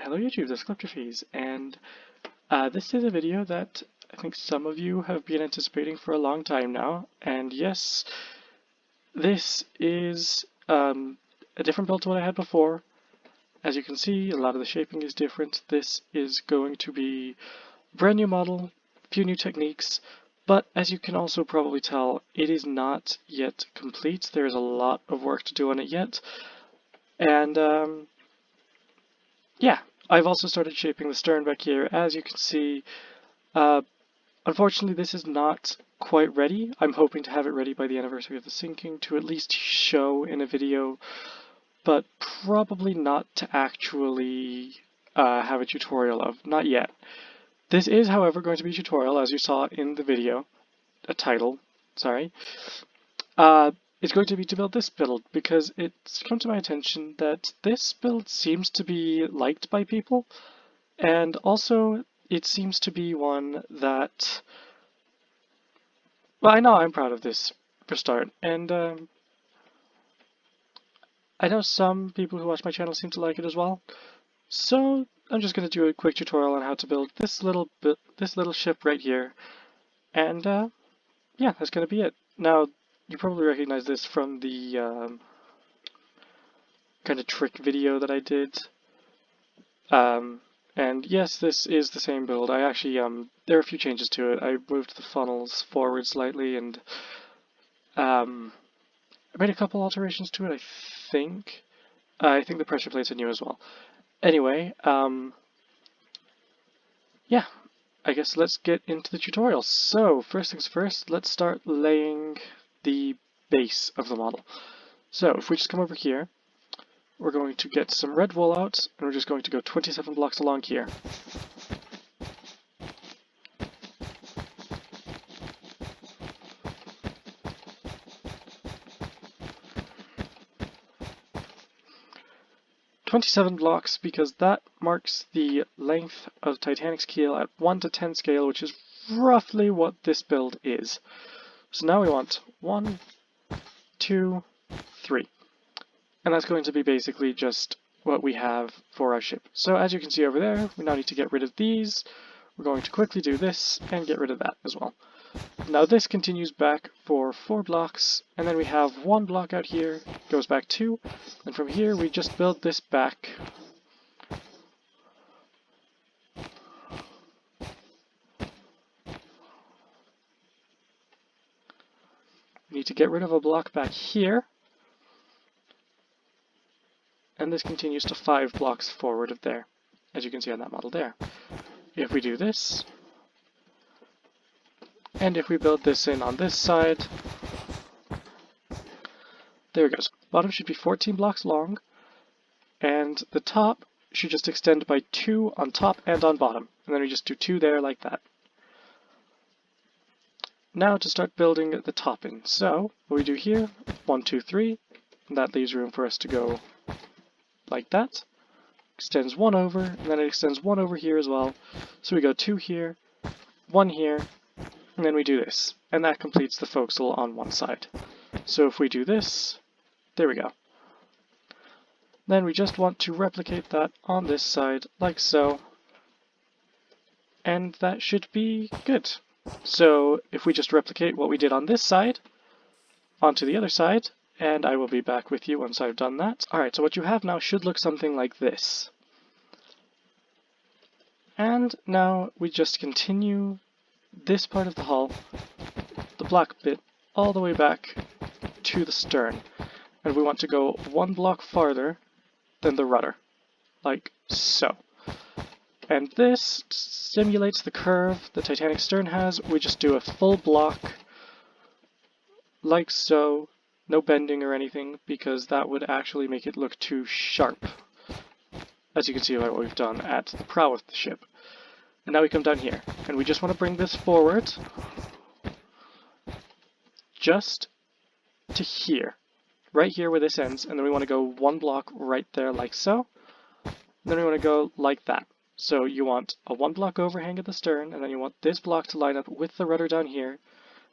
Hello YouTube, this is Kleptophes, and this is a video that I think some of you have been anticipating for a long time now, and yes, this is a different build to what I had before. As you can see, a lot of the shaping is different. This is going to be a brand new model, a few new techniques, but as you can also probably tell, it is not yet complete. There is a lot of work to do on it yet, and yeah, I've also started shaping the stern back here. As you can see, unfortunately this is not quite ready. I'm hoping to have it ready by the anniversary of the sinking to at least show in a video, but probably not to actually have a tutorial of. Not yet. This is, however, going to be a tutorial, as you saw in the video, a title, sorry. It's going to be to build this build, because it's come to my attention that this build seems to be liked by people, and also it seems to be one that, well, I know I'm proud of this for start, and I know some people who watch my channel seem to like it as well, so I'm just going to do a quick tutorial on how to build this little ship right here, and yeah, that's going to be it. Now, you probably recognize this from the kind of trick video that I did. And yes, this is the same build. I actually, there are a few changes to it. I moved the funnels forward slightly, and I made a couple alterations to it, I think. I think the pressure plates are new as well. Anyway, yeah, I guess let's get into the tutorial. So, first things first, let's start laying the base of the model. So if we just come over here, we're going to get some red wool out, and we're just going to go 27 blocks along here. "27 blocks because that marks the length of Titanic's keel at 1 to 10 scale, which is roughly what this build is. So now we want 1, 2, 3. And that's going to be basically just what we have for our ship. So as you can see over there, we now need to get rid of these. We're going to quickly do this and get rid of that as well. Now this continues back for 4 blocks, and then we have 1 block out here, goes back 2, and from here we just build this back. We need to get rid of a block back here, and this continues to 5 blocks forward of there, as you can see on that model there. If we do this, and if we build this in on this side, there it goes. Bottom should be 14 blocks long, and the top should just extend by 2 on top and on bottom, and then we just do 2 there like that. Now to start building the top in. So what we do here, 1, 2, 3, and that leaves room for us to go like that. Extends 1 over, and then it extends 1 over here as well. So we go 2 here, 1 here, and then we do this. And that completes the forecastle on one side. So if we do this, there we go. Then we just want to replicate that on this side, like so. And that should be good. So if we just replicate what we did on this side onto the other side, and I will be back with you once I've done that. Alright, so what you have now should look something like this. And now we just continue this part of the hull, the black bit, all the way back to the stern. And we want to go 1 block farther than the rudder, like so. And this simulates the curve the Titanic stern has. We just do a full block, like so, no bending or anything, because that would actually make it look too sharp, as you can see by what we've done at the prow of the ship. And now we come down here, and we just want to bring this forward, just to here, right here where this ends, and then we want to go 1 block right there like so, and then we want to go like that. So you want a 1 block overhang at the stern, and then you want this block to line up with the rudder down here,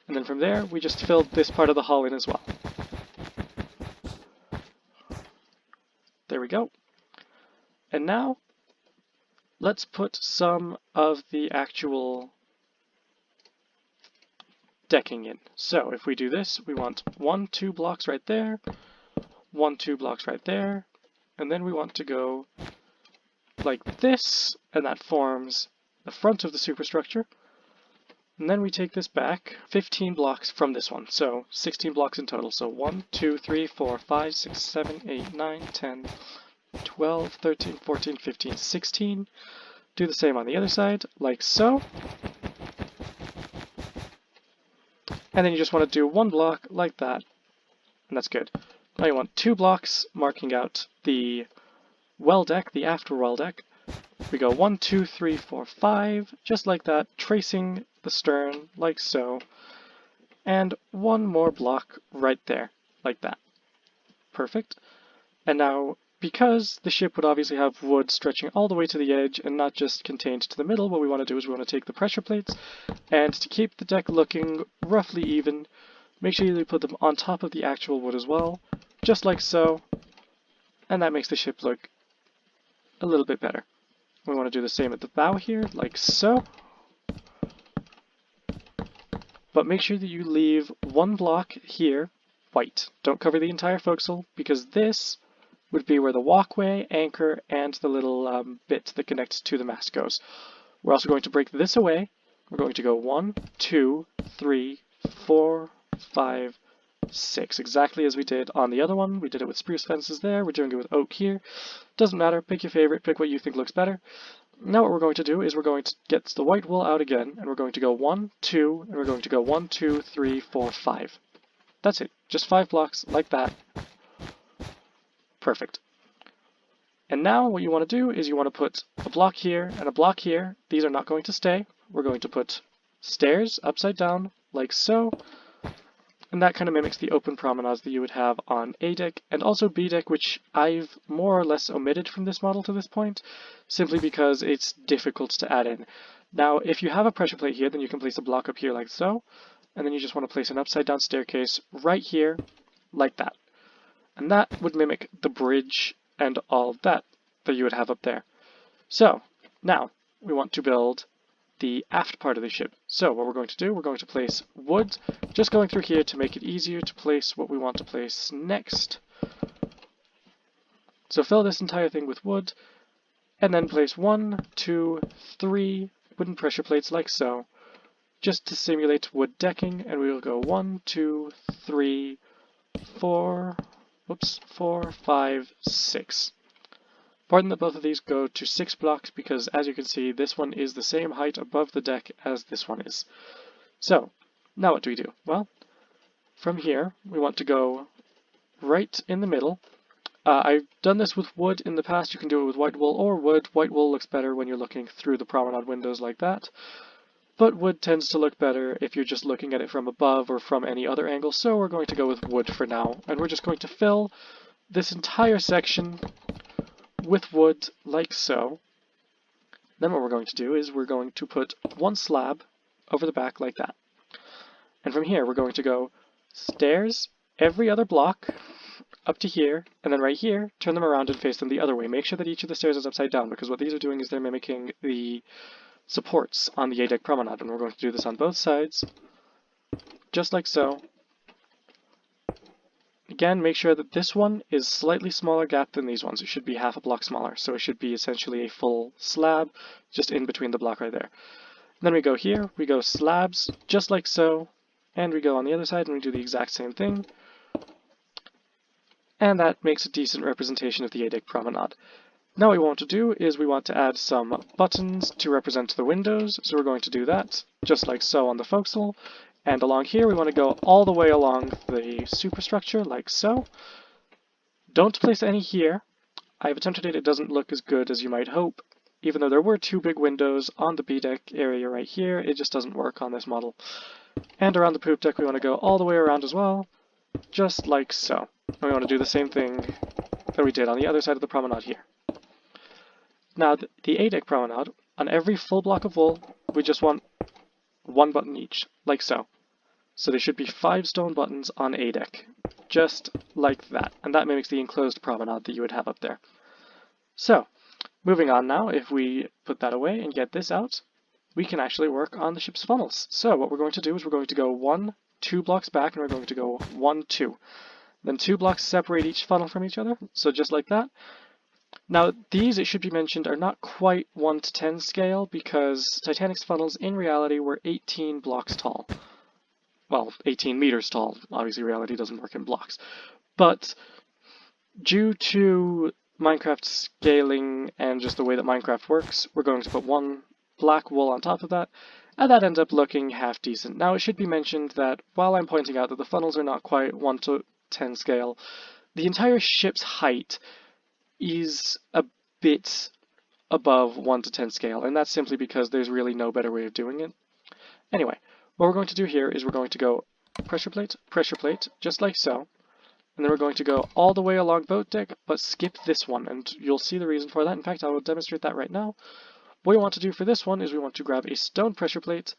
and then from there we just fill this part of the hull in as well. There we go. And now, let's put some of the actual decking in. So if we do this, we want 1, 2 blocks right there, 1, 2 blocks right there, and then we want to go like this, and that forms the front of the superstructure. And then we take this back 15 blocks from this one, so 16 blocks in total. So 1, 2, 3, 4, 5, 6, 7, 8, 9, 10, 12, 13, 14, 15, 16. Do the same on the other side, like so. And then you just want to do 1 block like that, and that's good. Now you want 2 blocks marking out the well deck, the after well deck. We go 1, 2, 3, 4, 5, just like that, tracing the stern like so. And 1 more block right there, like that. Perfect. And now, because the ship would obviously have wood stretching all the way to the edge and not just contained to the middle, what we want to do is we want to take the pressure plates, and to keep the deck looking roughly even, make sure you put them on top of the actual wood as well, just like so, and that makes the ship look a little bit better. We want to do the same at the bow here, like so. But make sure that you leave 1 block here white. Don't cover the entire forecastle, because this would be where the walkway, anchor, and the little bit that connects to the mast goes. We're also going to break this away. We're going to go 1, 2, 3, 4, 5, 6, exactly as we did on the other one. We did it with spruce fences there, we're doing it with oak here. Doesn't matter, pick your favorite, pick what you think looks better. Now what we're going to do is we're going to get the white wool out again, and we're going to go 1, 2, and we're going to go 1, 2, 3, 4, 5. That's it, just 5 blocks like that. Perfect. And now what you want to do is you want to put a block here and a block here. These are not going to stay. We're going to put stairs upside down, like so. And that kind of mimics the open promenades that you would have on A deck and also B deck, which I've more or less omitted from this model to this point, simply because it's difficult to add in. Now, if you have a pressure plate here, then you can place a block up here like so, and then you just want to place an upside down staircase right here, like that. And that would mimic the bridge and all that you would have up there. So, now, we want to build the aft part of the ship. So what we're going to do, we're going to place wood, just going through here to make it easier to place what we want to place next. So fill this entire thing with wood, and then place 1, 2, 3 wooden pressure plates like so, just to simulate wood decking, and we will go 1, 2, 3, 4, 5, 6. Important that both of these go to 6 blocks because, as you can see, this one is the same height above the deck as this one is. So, now what do we do? Well, from here, we want to go right in the middle. I've done this with wood in the past. You can do it with white wool or wood. White wool looks better when you're looking through the promenade windows like that, but wood tends to look better if you're just looking at it from above or from any other angle, so we're going to go with wood for now, and we're just going to fill this entire section with wood like so. Then what we're going to do is we're going to put 1 slab over the back like that. And from here we're going to go stairs every other block up to here, and then right here, turn them around and face them the other way. Make sure that each of the stairs is upside down, because what these are doing is they're mimicking the supports on the A-deck promenade, and we're going to do this on both sides, just like so. Again, make sure that this one is slightly smaller gap than these ones. It should be half a block smaller, so it should be essentially a full slab just in between the block right there. And then we go here, we go slabs just like so, and we go on the other side and we do the exact same thing. And that makes a decent representation of the A-deck promenade. Now what we want to do is we want to add some buttons to represent the windows, so we're going to do that just like so on the forecastle. And along here, we want to go all the way along the superstructure, like so. Don't place any here. I've attempted it, it doesn't look as good as you might hope. Even though there were 2 big windows on the B-deck area right here, it just doesn't work on this model. And around the poop deck, we want to go all the way around as well, just like so. And we want to do the same thing that we did on the other side of the promenade here. Now, the A-deck promenade, on every full block of wool, we just want 1 button each, like so. So there should be 5 stone buttons on A deck, just like that, and that mimics the enclosed promenade that you would have up there. So, Moving on now, if we put that away and get this out, we can actually work on the ship's funnels. So what we're going to do is we're going to go 1, 2 blocks back, and we're going to go 1, 2. Then 2 blocks separate each funnel from each other, so just like that. Now these, it should be mentioned, are not quite 1 to 10 scale because Titanic's funnels in reality were 18 blocks tall. Well, 18 meters tall. Obviously reality doesn't work in blocks. But due to Minecraft scaling and just the way that Minecraft works, we're going to put 1 black wool on top of that, and that ends up looking half decent. Now it should be mentioned that while I'm pointing out that the funnels are not quite 1 to 10 scale, the entire ship's height is a bit above 1 to 10 scale, and that's simply because there's really no better way of doing it. Anyway, what we're going to do here is we're going to go pressure plate, just like so, and then we're going to go all the way along boat deck, but skip this one, and you'll see the reason for that. In fact, I will demonstrate that right now. What we want to do for this one is we want to grab a stone pressure plate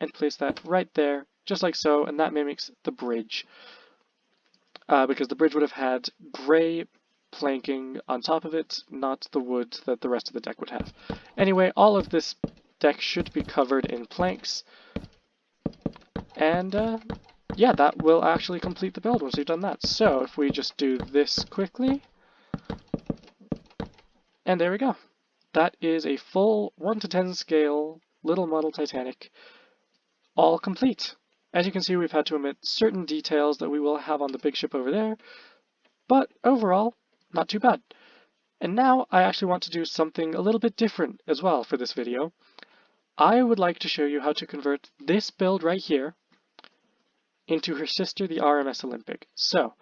and place that right there, just like so, and that mimics the bridge. Because the bridge would have had gray planking on top of it, not the wood that the rest of the deck would have. Anyway, all of this deck should be covered in planks, and yeah, that will actually complete the build once we've done that. So if we just do this quickly, and there we go. That is a full 1 to 10 scale little model Titanic, all complete. As you can see, we've had to omit certain details that we will have on the big ship over there, but overall, not too bad. And now I actually want to do something a little bit different as well for this video. I would like to show you how to convert this build right here into her sister, the RMS Olympic. So,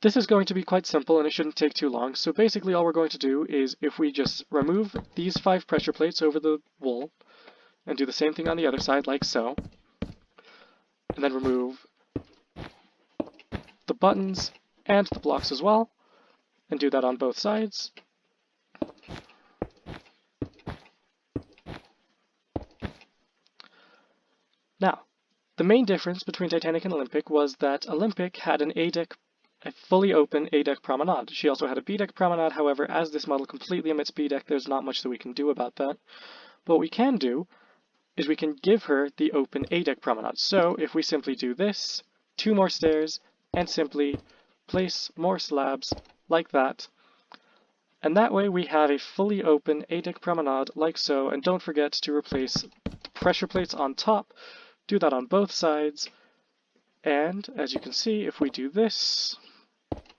this is going to be quite simple and it shouldn't take too long. So basically all we're going to do is if we just remove these 5 pressure plates over the wool and do the same thing on the other side like so, and then remove the buttons and the blocks as well, and do that on both sides. Now, the main difference between Titanic and Olympic was that Olympic had an a fully open A-deck promenade. She also had a B-deck promenade, however, as this model completely omits B-deck, there's not much that we can do about that. But what we can do is we can give her the open A-deck promenade. So if we simply do this, 2 more stairs, and simply place more slabs like that, and that way we have a fully open A-deck promenade like so, and don't forget to replace the pressure plates on top. Do that on both sides, and as you can see, if we do this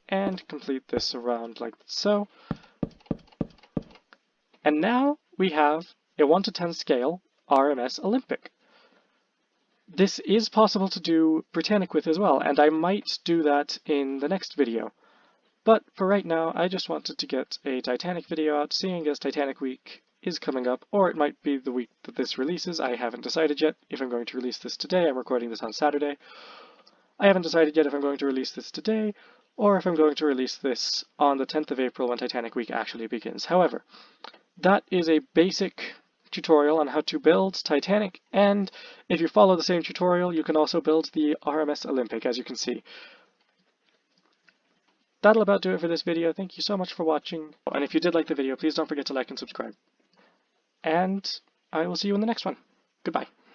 and complete this around like so, and now we have a 1 to 10 scale RMS Olympic. This is possible to do Britannic with as well, and I might do that in the next video. But for right now, I just wanted to get a Titanic video out, seeing as Titanic Week is coming up, or it might be the week that this releases. I haven't decided yet if I'm going to release this today. I'm recording this on Saturday. I haven't decided yet if I'm going to release this today, or if I'm going to release this on the 10th of April when Titanic Week actually begins. However, that is a basic tutorial on how to build Titanic, and if you follow the same tutorial, you can also build the RMS Olympic, as you can see. That'll about do it for this video. Thank you so much for watching, and if you did like the video, please don't forget to like and subscribe. And I will see you in the next one. Goodbye.